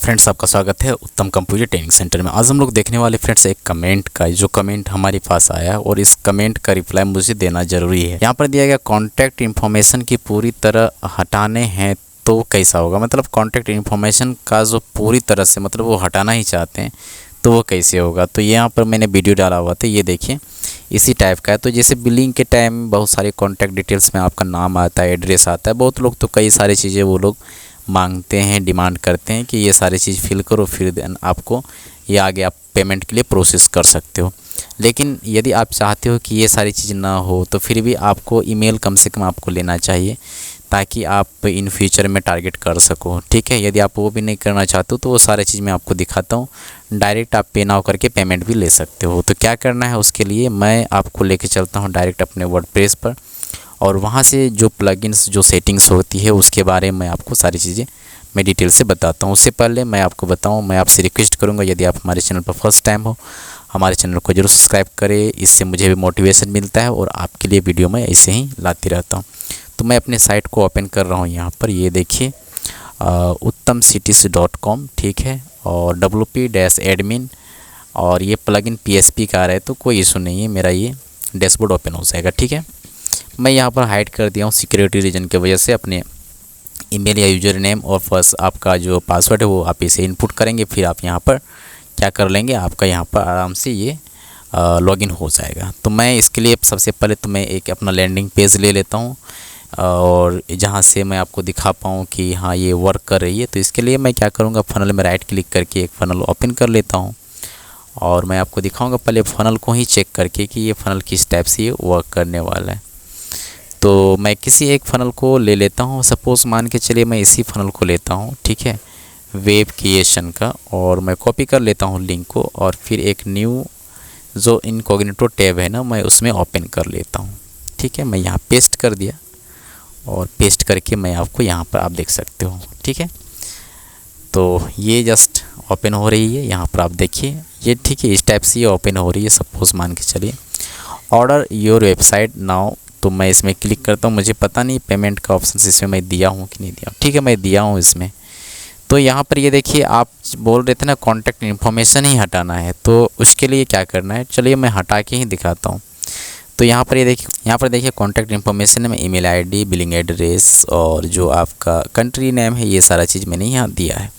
Friends, आपका स्वागत है उत्तम कंप्यूटर ट्रेनिंग सेंटर में। आज हम लोग देखने वाले फ्रेंड्स एक कमेंट का, जो कमेंट हमारे पास आया और इस कमेंट का रिप्लाई मुझे देना जरूरी है। यहाँ पर दिया गया कॉन्टैक्ट इन्फॉर्मेशन की पूरी तरह हटाने हैं तो कैसा होगा। मतलब कॉन्टैक्ट इन्फॉर्मेशन का जो पूरी तरह से मतलब वो हटाना ही चाहते हैं तो वो कैसे होगा। तो यहाँ पर मैंने वीडियो डाला हुआ था, ये देखिए इसी टाइप का है। तो जैसे बिलिंग के टाइम बहुत सारे कॉन्टैक्ट डिटेल्स में आपका नाम आता है, एड्रेस आता है। बहुत लोग तो कई सारी चीज़ें वो लोग मांगते हैं, डिमांड करते हैं कि ये सारी चीज़ फिल करो, फिर देन आपको ये आगे आप पेमेंट के लिए प्रोसेस कर सकते हो। लेकिन यदि आप चाहते हो कि ये सारी चीज़ ना हो तो फिर भी आपको ईमेल कम से कम आपको लेना चाहिए, ताकि आप इन फ्यूचर में टारगेट कर सको। ठीक है, यदि आप वो भी नहीं करना चाहते हो तो वो सारी चीज़ मैं आपको दिखाता हूँ। डायरेक्ट आप पे नाउ करके पेमेंट भी ले सकते हो। तो क्या करना है, उसके लिए मैं आपको लेके चलता हूँ डायरेक्ट अपने वर्डप्रेस पर, और वहाँ से जो प्लगइन्स, जो सेटिंग्स होती है उसके बारे में आपको सारी चीज़ें मैं डिटेल से बताता हूँ। उससे पहले मैं आपको बताऊँ, मैं आपसे रिक्वेस्ट करूँगा, यदि आप हमारे चैनल पर फर्स्ट टाइम हो, हमारे चैनल को जरूर सब्सक्राइब करें। इससे मुझे भी मोटिवेशन मिलता है और आपके लिए वीडियो मैं ऐसे ही लाते रहता हूँ। तो मैं अपने साइट को ओपन कर रहा हूँ। यहाँ पर ये देखिए uttamcities.com, ठीक है, और wp-admin, और ये प्लगइन PHP का आ रहा है तो कोई इशू नहीं है, मेरा ये डैशबोर्ड ओपन हो जाएगा। ठीक है, मैं यहाँ पर हाइड कर दिया हूँ सिक्योरिटी रीजन की वजह से। अपने ईमेल या यूज़र नेम और फर्स्ट आपका जो पासवर्ड है वो आप इसे इनपुट करेंगे। फिर आप यहाँ पर क्या कर लेंगे, आपका यहाँ पर आराम से ये लॉगिन हो जाएगा। तो मैं इसके लिए सबसे पहले तो मैं एक अपना लैंडिंग पेज ले लेता हूँ, और जहाँ से मैं आपको दिखा पाऊँ कि हाँ ये वर्क कर रही है। तो इसके लिए मैं क्या करूँगा, फ़नल में राइट क्लिक करके एक फ़नल ओपन कर लेता हूँ, और मैं आपको दिखाऊँगा पहले फ़नल को ही चेक करके कि ये फ़नल किस टाइप से ये वर्क करने वाला है। तो मैं किसी एक फ़नल को ले लेता हूँ। सपोज़ मान के चलिए मैं इसी फ़नल को लेता हूँ, ठीक है, वेब क्रिएशन का, और मैं कॉपी कर लेता हूँ लिंक को, और फिर एक न्यू जो इनकॉग्निटो टैब है ना, मैं उसमें ओपन कर लेता हूँ। ठीक है, मैं यहाँ पेस्ट कर दिया, और पेस्ट करके मैं आपको यहाँ पर आप देख सकते हो। ठीक है, तो ये जस्ट ओपन हो रही है, यहाँ पर आप देखिए ये। ठीक है, इस टाइप से ये ओपन हो रही है। सपोज़ मान के चलिए ऑर्डर योर वेबसाइट नाउ, तो मैं इसमें क्लिक करता हूँ। मुझे पता नहीं पेमेंट का ऑप्शन इसमें मैं दिया हूँ कि नहीं दिया। ठीक है, मैं दिया हूँ इसमें। तो यहाँ पर ये देखिए, आप बोल रहे थे ना कॉन्टैक्ट इन्फॉर्मेशन ही हटाना है, तो उसके लिए क्या करना है, चलिए मैं हटा के ही दिखाता हूँ। तो यहाँ पर ये देखिए, यहाँ पर देखिए कॉन्टैक्ट इन्फॉर्मेशन में ईमेल आईडी, बिलिंग एड्रेस और जो आपका कंट्री नेम है, ये सारा चीज़ मैंने यहाँ दिया है।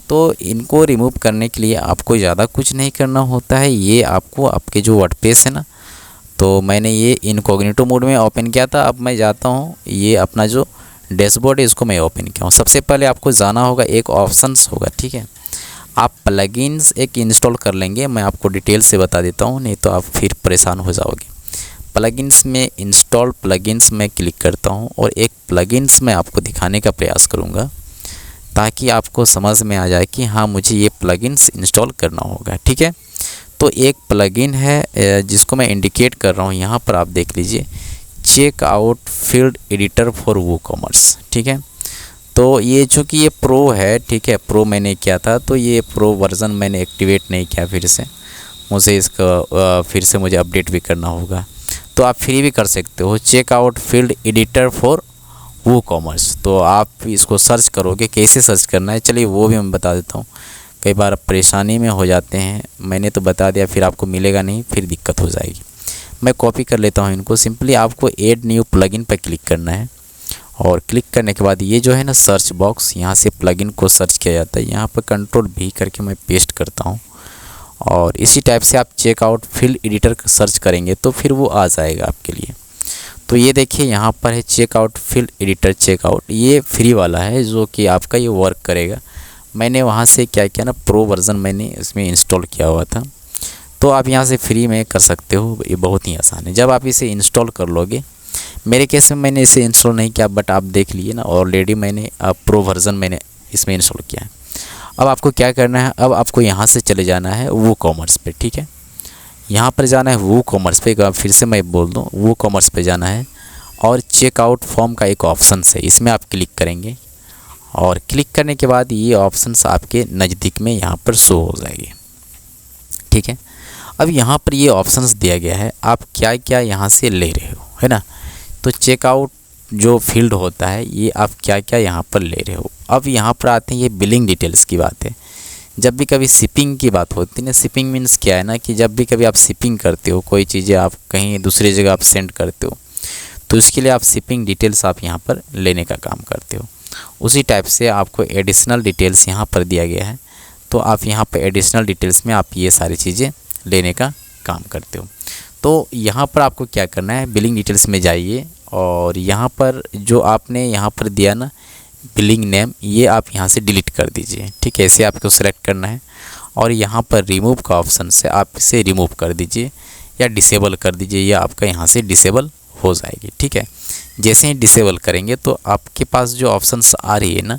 तो इनको रिमूव करने के लिए आपको ज़्यादा कुछ नहीं करना होता है। ये आपको आपके जो वर्डप्रेस है ना, तो मैंने ये इनकॉग्निटो मोड में ओपन किया था। अब मैं जाता हूँ, ये अपना जो डैशबोर्ड है इसको मैं ओपन किया हूँ। सबसे पहले आपको जाना होगा, एक ऑप्शंस होगा, ठीक है, आप प्लगइन्स एक इंस्टॉल कर लेंगे। मैं आपको डिटेल से बता देता हूँ, नहीं तो आप फिर परेशान हो जाओगे। प्लगइन्स में इंस्टॉल प्लगइन्स में क्लिक करता हूँ, और एक प्लगइन्स में आपको दिखाने का प्रयास करूँगा, ताकि आपको समझ में आ जाए कि हाँ मुझे ये प्लगइन्स इंस्टॉल करना होगा। ठीक है, तो एक प्लगइन है जिसको मैं इंडिकेट कर रहा हूँ, यहाँ पर आप देख लीजिए, check out field editor for WooCommerce. ठीक है, तो ये चूँकि ये प्रो है, ठीक है, प्रो मैंने किया था, तो ये प्रो वर्ज़न मैंने एक्टिवेट नहीं किया। फिर से मुझे इसका फिर से मुझे अपडेट भी करना होगा। तो आप फ्री भी कर सकते हो, check out field editor for WooCommerce. तो आप इसको सर्च करोगे, कैसे सर्च करना है चलिए वो भी मैं बता देता हूँ। कई बार परेशानी में हो जाते हैं, मैंने तो बता दिया, फिर आपको मिलेगा नहीं, फिर दिक्कत हो जाएगी। मैं कॉपी कर लेता हूँ इनको। सिंपली आपको ऐड न्यू प्लगइन पर क्लिक करना है, और क्लिक करने के बाद ये जो है ना सर्च बॉक्स, यहाँ से प्लगइन को सर्च किया जाता है। यहाँ पर Ctrl+V करके मैं पेस्ट करता हूँ, और इसी टाइप से आप चेकआउट फील्ड एडिटर सर्च करेंगे तो फिर वो आ जाएगा आपके लिए। तो ये देखिए यहाँ पर है चेकआउट फील्ड एडिटर चेकआउट, ये फ्री वाला है जो कि आपका ये वर्क करेगा। मैंने वहाँ से क्या किया ना, प्रो वर्ज़न मैंने इसमें इंस्टॉल किया हुआ था, तो आप यहाँ से फ्री में कर सकते हो। ये बहुत ही आसान है। जब आप इसे इंस्टॉल कर लोगे, मेरे केस में मैंने इसे इंस्टॉल नहीं किया, बट आप देख लिए ना ऑलरेडी मैंने प्रो वर्ज़न मैंने इसमें इंस्टॉल किया है। अब आपको क्या करना है, अब आपको यहाँ से चले जाना है वूकॉमर्स पे। ठीक है, यहाँ पर जाना है वूकॉमर्स पे, फिर से मैं बोल दूँ, वूकॉमर्स पे जाना है, और चेकआउट फॉर्म का एक ऑप्शन है, इसमें आप क्लिक करेंगे, और क्लिक करने के बाद ये ऑप्शंस आपके नज़दीक में यहाँ पर शो हो जाएंगे। ठीक है, अब यहाँ पर ये ऑप्शंस दिया गया है, आप क्या क्या यहाँ से ले रहे हो, है ना। तो चेकआउट जो फील्ड होता है ये आप क्या क्या यहाँ पर ले रहे हो। अब यहाँ पर आते हैं ये बिलिंग डिटेल्स की बात है। जब भी कभी शिपिंग की बात होती है ना, शिपिंग मीन्स क्या है ना कि जब भी कभी आप शिपिंग करते हो, कोई चीज़ें आप कहीं दूसरी जगह आप सेंड करते हो, तो उसके लिए आप शिपिंग डिटेल्स आप यहाँ पर लेने का काम करते हो। उसी टाइप से आपको एडिशनल डिटेल्स यहाँ पर दिया गया है, तो आप यहाँ पर एडिशनल डिटेल्स में आप ये सारी चीज़ें लेने का काम करते हो। तो यहाँ पर आपको क्या करना है, बिलिंग डिटेल्स में जाइए और यहाँ पर जो आपने यहाँ पर दिया ना बिलिंग नेम, ये आप यहाँ से डिलीट कर दीजिए। ठीक है, ऐसे आपको सेलेक्ट करना है और यहाँ पर रिमूव का ऑप्शन से आप इसे रिमूव कर दीजिए या डिसेबल कर दीजिए, या आपका यहाँ से डिसेबल हो जाएगी। ठीक है, जैसे ही डिसेबल करेंगे तो आपके पास जो ऑप्शंस आ रही है ना,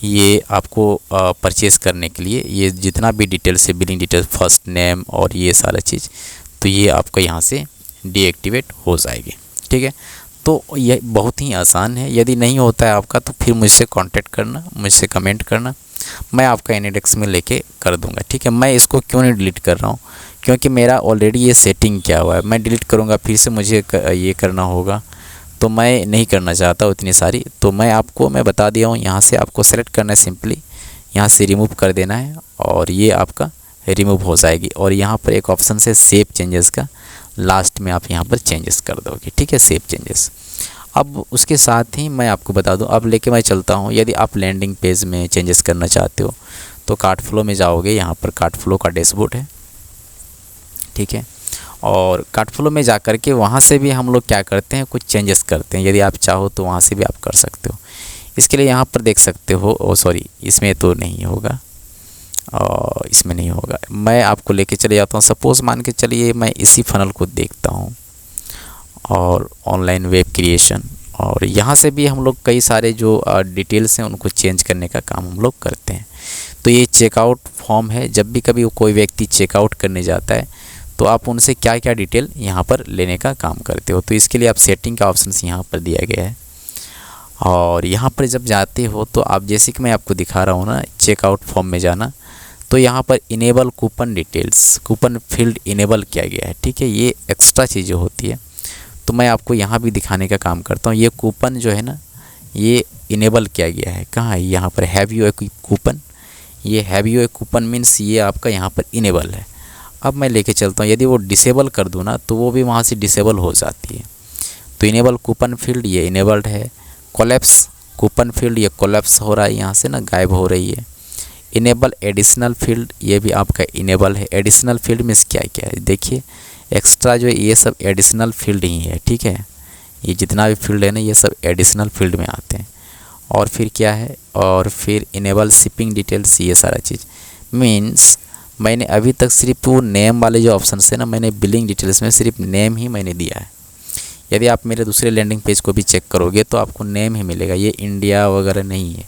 ये आपको परचेज़ करने के लिए ये जितना भी डिटेल्स है, बिलिंग डिटेल्स, फर्स्ट नेम और ये सारा चीज़, तो ये आपका यहाँ से डीएक्टिवेट हो जाएगी। ठीक है, तो ये बहुत ही आसान है। यदि नहीं होता है आपका तो फिर मुझसे कांटेक्ट करना, मुझसे कमेंट करना, मैं आपका एनीडेस्क में लेके कर दूंगा। ठीक है, मैं इसको क्यों नहीं डिलीट कर रहा हूँ, क्योंकि मेरा ऑलरेडी ये सेटिंग किया हुआ है। मैं डिलीट करूँगा फिर से मुझे ये करना होगा, तो मैं नहीं करना चाहता उतनी सारी। तो मैं बता दिया हूँ, यहाँ से आपको सेलेक्ट करना है, सिंपली यहाँ से रिमूव कर देना है और ये आपका रिमूव हो जाएगी। और यहाँ पर एक ऑप्शन से सेव चेंजेस का, लास्ट में आप यहाँ पर चेंजेस कर दोगे। ठीक है, सेव चेंजेस। अब उसके साथ ही मैं आपको बता दूं, अब लेके मैं चलता हूं, यदि आप लैंडिंग पेज में चेंजेस करना चाहते हो तो कार्ट फ्लो में जाओगे। यहाँ पर कार्ट फ्लो का डैशबोर्ड है। ठीक है, और कार्ट फ्लो में जा कर के वहाँ से भी हम लोग क्या करते हैं, कुछ चेंजेस करते हैं। यदि आप चाहो तो वहाँ से भी आप कर सकते हो। इसके लिए यहाँ पर देख सकते हो, सॉरी इसमें तो नहीं होगा, और इसमें नहीं होगा। मैं आपको लेके चले जाता हूँ। सपोज़ मान के चलिए मैं इसी फनल को देखता हूँ और ऑनलाइन वेब क्रिएशन, और यहाँ से भी हम लोग कई सारे जो डिटेल्स हैं उनको चेंज करने का काम हम लोग करते हैं। तो ये चेकआउट फॉर्म है। जब भी कभी कोई व्यक्ति चेकआउट करने जाता है तो आप उनसे क्या क्या डिटेल यहाँ पर लेने का काम करते हो। तो इसके लिए आप सेटिंग का ऑप्शन यहाँ पर दिया गया है, और यहाँ पर जब जाते हो तो आप जैसे कि मैं आपको दिखा रहा हूँ ना, चेकआउट फॉर्म में जाना, तो यहाँ पर enable coupon details, coupon field enable किया गया है। ठीक है, ये एक्स्ट्रा चीज़ें होती है, तो मैं आपको यहाँ भी दिखाने का काम करता हूँ। ये कूपन जो है ना, ये इनेबल किया गया है। कहाँ है, यहाँ पर हैव यू ए कूपन। ये have U A coupon means ये आपका यहाँ पर इनेबल है। अब मैं लेके चलता हूँ, यदि वो डिसेबल कर दूँ ना तो वो भी वहाँ से डिसेबल हो जाती है। तो इनेबल कूपन फील्ड ये इनेबल्ड है। कोलैप्स कूपन फील्ड ये कोलैप्स हो रहा है, यहाँ से ना गायब हो रही है। इनेबल एडिशनल फील्ड ये भी आपका इनेबल है। एडिशनल फील्ड मीन्स क्या क्या है, देखिए एक्स्ट्रा जो ये सब एडिशनल फील्ड ही है। ठीक है, ये जितना भी फील्ड है ना ये सब एडिशनल फील्ड में आते हैं। और फिर क्या है, और फिर इनेबल शिपिंग डिटेल्स, ये सारा चीज़ मीन्स मैंने अभी तक सिर्फ वो नेम वाले जो ऑप्शन है ना, मैंने बिलिंग डिटेल्स में सिर्फ नेम ही मैंने दिया है। यदि आप मेरे दूसरे लैंडिंग पेज को भी चेक करोगे तो आपको नेम ही मिलेगा, ये इंडिया वगैरह नहीं है।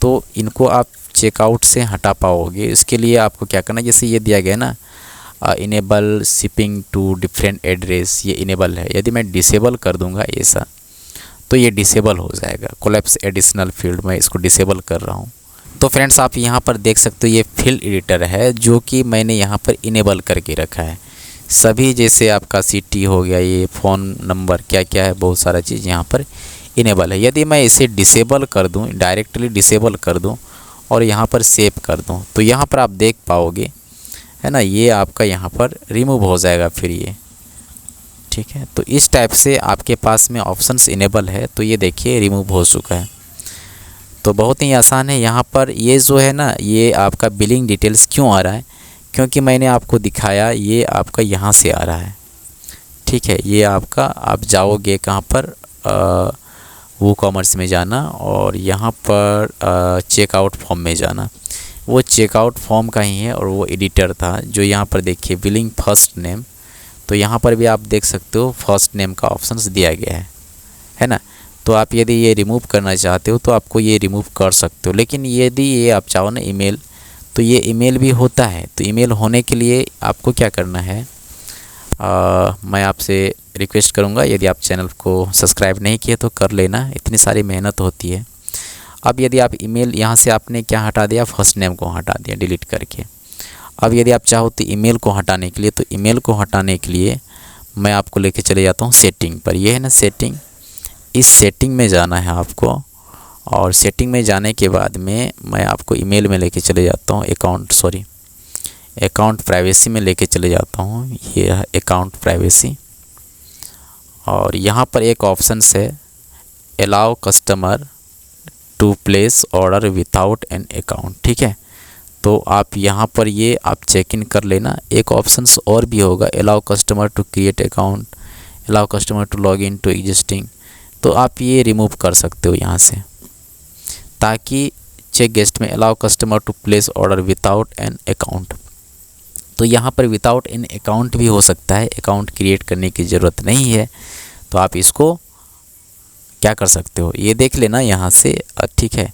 तो इनको आप चेकआउट से हटा पाओगे। इसके लिए आपको क्या करना है, जैसे ये दिया गया ना enable shipping to different address, ये इनेबल है। यदि मैं डिसेबल कर दूंगा ऐसा तो ये डिसेबल हो जाएगा। कोलैप्स एडिशनल फील्ड में इसको डिसेबल कर रहा हूँ। तो फ्रेंड्स आप यहाँ पर देख सकते हो ये फील्ड एडिटर है जो कि मैंने यहाँ पर इनेबल करके रखा है। सभी जैसे आपका सिटी हो गया, ये फ़ोन नंबर क्या क्या है, बहुत सारा चीज़ यहाँ पर इनेबल है। यदि मैं इसे डिसेबल कर दूँ, डायरेक्टली डिसेबल कर दूँ और यहाँ पर सेव कर दूँ तो यहाँ पर आप देख पाओगे है ना, ये आपका यहाँ पर रिमूव हो जाएगा फिर ये। ठीक है, तो इस टाइप से आपके पास में ऑप्शंस इनेबल है, तो ये देखिए रिमूव हो चुका है। तो बहुत ही आसान है। यहाँ पर ये जो है ना, ये आपका बिलिंग डिटेल्स क्यों आ रहा है, क्योंकि मैंने आपको दिखाया ये आपका यहाँ से आ रहा है। ठीक है, ये आपका आप जाओगे कहाँ पर, वो कॉमर्स में जाना और यहाँ पर चेकआउट फॉर्म में जाना। वो चेकआउट फॉर्म का ही है और वो एडिटर था जो यहाँ पर देखिए बिलिंग फर्स्ट नेम, तो यहाँ पर भी आप देख सकते हो फर्स्ट नेम का ऑप्शंस दिया गया है ना। तो आप यदि ये रिमूव करना चाहते हो तो आपको ये रिमूव कर सकते हो। लेकिन यदि ये आप चाहो ना ईमेल, तो ये ईमेल भी होता है। तो ईमेल होने के लिए आपको क्या करना है, मैं आपसे रिक्वेस्ट करूँगा यदि आप चैनल को सब्सक्राइब नहीं किए तो कर लेना, इतनी सारी मेहनत होती है। अब यदि आप ईमेल यहाँ से आपने क्या हटा दिया, फर्स्ट नेम को हटा दिया डिलीट करके। अब यदि आप चाहो तो ईमेल को हटाने के लिए, तो ईमेल को हटाने के लिए मैं आपको लेके चले जाता हूँ सेटिंग पर। ये है ना सेटिंग, इस सेटिंग में जाना है आपको, और सेटिंग में जाने के बाद में मैं आपको ईमेल में लेके चले जाता हूँ, अकाउंट प्राइवेसी में लेके चले जाता हूँ। ये है अकाउंट प्राइवेसी, और यहाँ पर एक ऑप्शन है allow customer to place order without an account. ठीक है, तो आप यहाँ पर ये आप चेक इन कर लेना। एक ऑप्शंस और भी होगा allow customer to create account, allow customer to log in to existing, तो आप ये रिमूव कर सकते हो यहाँ से, ताकि चेक गेस्ट में allow customer to place order without an account, तो यहाँ पर विदाउट एन अकाउंट भी हो सकता है, अकाउंट क्रिएट करने की ज़रूरत नहीं है। तो आप इसको क्या कर सकते हो, ये देख लेना यहाँ से। ठीक है,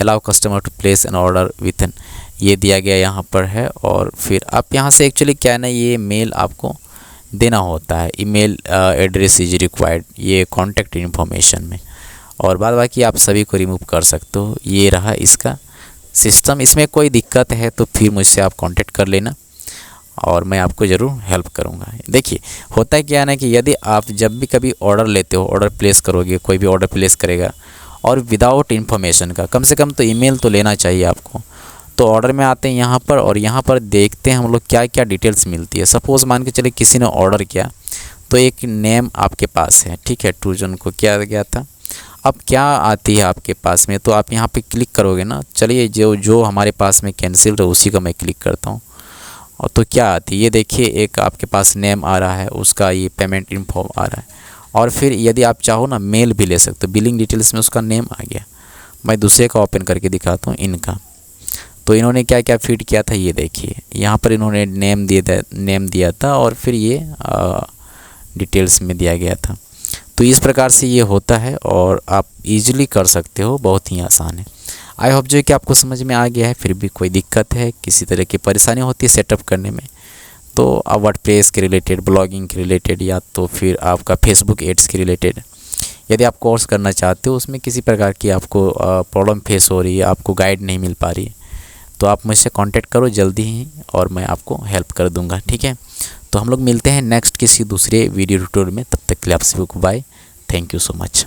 allow customer to place an order with an, ये दिया गया यहाँ पर है। और फिर आप यहाँ से एक्चुअली क्या है ना, ये मेल आपको देना होता है, ईमेल एड्रेस इज रिक्वायर्ड, ये कॉन्टैक्ट इन्फॉर्मेशन में, और बाद बाकी आप सभी को रिमूव कर सकते हो। ये रहा इसका सिस्टम। इसमें कोई दिक्कत है तो फिर मुझसे आप कांटेक्ट कर लेना, और मैं आपको ज़रूर हेल्प करूंगा। देखिए होता है क्या है ना कि यदि आप जब भी कभी ऑर्डर लेते हो, ऑर्डर प्लेस करोगे, कोई भी ऑर्डर प्लेस करेगा और विदाउट इन्फॉर्मेशन का, कम से कम तो ईमेल तो लेना चाहिए आपको। तो ऑर्डर में आते हैं यहाँ पर, और यहाँ पर देखते हैं हम लोग क्या क्या डिटेल्स मिलती है। सपोज़ मान के चले किसी ने ऑर्डर किया, तो एक नेम आपके पास है, ठीक है, 2 जून को किया गया था। अब क्या आती है आपके पास में, तो आप यहाँ पे क्लिक करोगे ना, चलिए जो हमारे पास में कैंसिल है उसी का मैं क्लिक करता हूँ। और तो क्या आती है, ये देखिए एक आपके पास नेम आ रहा है, उसका ये पेमेंट इन्फॉर्म आ रहा है, और फिर यदि आप चाहो ना मेल भी ले सकते हो। बिलिंग डिटेल्स में उसका नेम आ गया। मैं दूसरे का ओपन करके दिखाता हूँ इनका। तो इन्होंने क्या क्या फीड किया था, ये देखिए यहाँ पर इन्होंने नेम दिया था, और फिर ये डिटेल्स में दिया गया था। तो इस प्रकार से ये होता है, और आप इजीली कर सकते हो, बहुत ही आसान है। आई होप जो है कि आपको समझ में आ गया है। फिर भी कोई दिक्कत है, किसी तरह की परेशानी होती है सेटअप करने में, तो वर्डप्रेस के रिलेटेड, ब्लॉगिंग के रिलेटेड, या तो फिर आपका फेसबुक एड्स के रिलेटेड यदि आप कोर्स करना चाहते हो, उसमें किसी प्रकार की आपको प्रॉब्लम फेस हो रही है, आपको गाइड नहीं मिल पा रही है, तो आप मुझसे कांटेक्ट करो जल्दी ही, और मैं आपको हेल्प कर दूंगा। ठीक है, तो हम लोग मिलते हैं नेक्स्ट किसी दूसरे वीडियो ट्यूटोरियल में। तब तक के लिए आप सभी को bye, thank you so much.